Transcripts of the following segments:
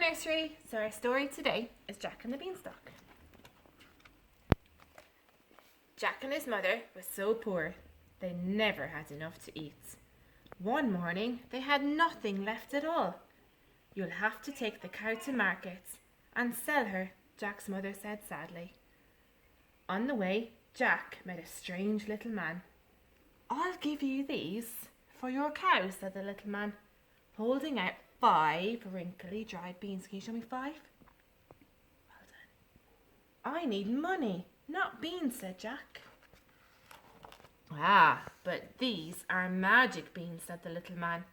Nursery. So our story today is Jack and the Beanstalk. Jack and his mother were so poor, they never had enough to eat. One morning, they had nothing left at all. "You'll have to take the cow to market and sell her," Jack's mother said sadly. On the way, Jack met a strange little man. "I'll give you these for your cow," said the little man, holding out 5 wrinkly dried beans. "Can you show me 5? Well done." "I need money, not beans," said Jack. "Ah, but these are magic beans," said the little man.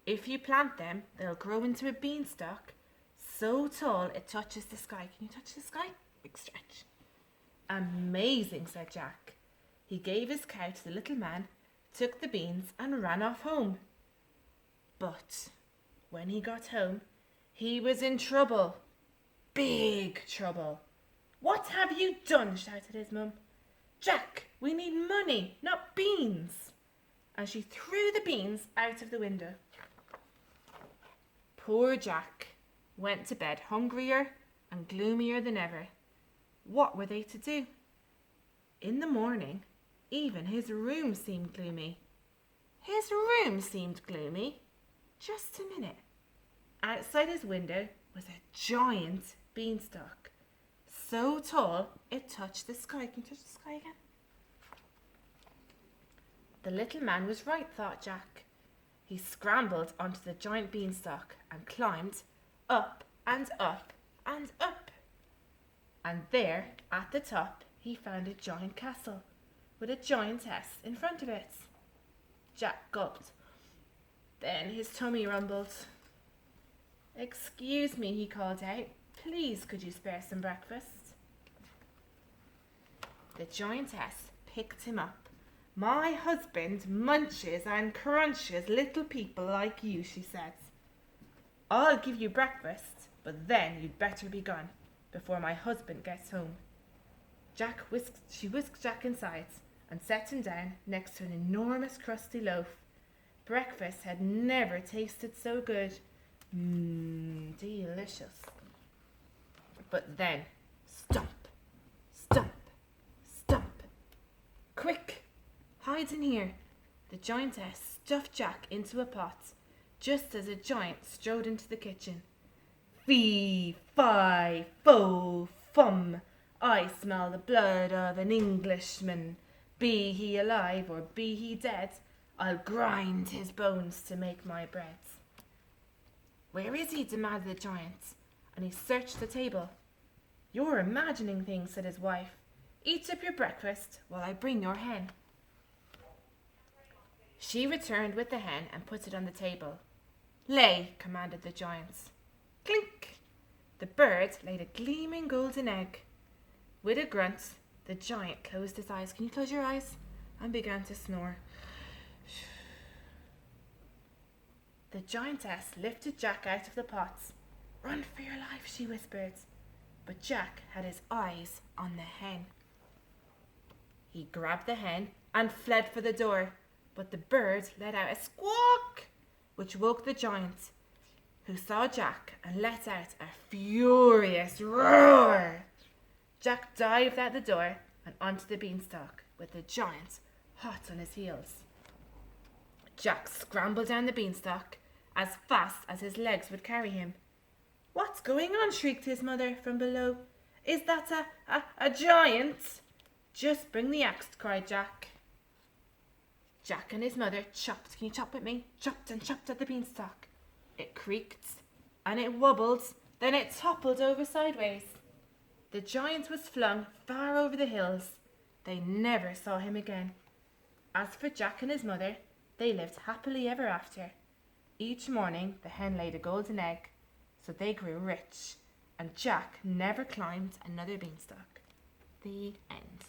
"If you plant them, they'll grow into a beanstalk so tall it touches the sky." "Can you touch the sky?" Big stretch. "Amazing," said Jack. He gave his cow to the little man, took the beans and ran off home. But when he got home, he was in trouble. Big trouble. "What have you done?" shouted his mum. "Jack, we need money, not beans." And she threw the beans out of the window. Poor Jack went to bed hungrier and gloomier than ever. What were they to do? In the morning, even his room seemed gloomy. His room seemed gloomy? Just a minute. Outside his window was a giant beanstalk, so tall it touched the sky. Can you touch the sky again? The little man was right, thought Jack. He scrambled onto the giant beanstalk and climbed up and up and up. And there, at the top, he found a giant castle with a giantess in front of it. Jack gulped. Then his tummy rumbled. "Excuse me," he called out. "Please, could you spare some breakfast?" The giantess picked him up. "My husband munches and crunches little people like you," she said. "I'll give you breakfast, but then you'd better be gone before my husband gets home." She whisked Jack inside and set him down next to an enormous crusty loaf. Breakfast had never tasted so good. Delicious. But then, stomp, stomp, stomp. "Quick, hide in here." The giantess stuffed Jack into a pot just as a giant strode into the kitchen. "Fee, fi, fo, fum. I smell the blood of an Englishman. Be he alive or be he dead, I'll grind his bones to make my bread." "Where is he?" demanded the giant, and he searched the table. "You're imagining things," said his wife. "Eat up your breakfast while I bring your hen." She returned with the hen and put it on the table. "Lay," commanded the giant. Clink! The bird laid a gleaming golden egg. With a grunt, the giant closed his eyes. Can you close your eyes? And began to snore. The giantess lifted Jack out of the pot. "Run for your life," she whispered. But Jack had his eyes on the hen. He grabbed the hen and fled for the door, but the bird let out a squawk, which woke the giant, who saw Jack and let out a furious roar. Jack dived out the door and onto the beanstalk, with the giant hot on his heels. Jack scrambled down the beanstalk as fast as his legs would carry him. "What's going on?" shrieked his mother from below. "Is that a giant?" "Just bring the axe," cried Jack. Jack and his mother chopped. Can you chop with me? Chopped and chopped at the beanstalk. It creaked and it wobbled, then it toppled over sideways. The giant was flung far over the hills. They never saw him again. As for Jack and his mother, they lived happily ever after. Each morning the hen laid a golden egg, so they grew rich, and Jack never climbed another beanstalk. The end.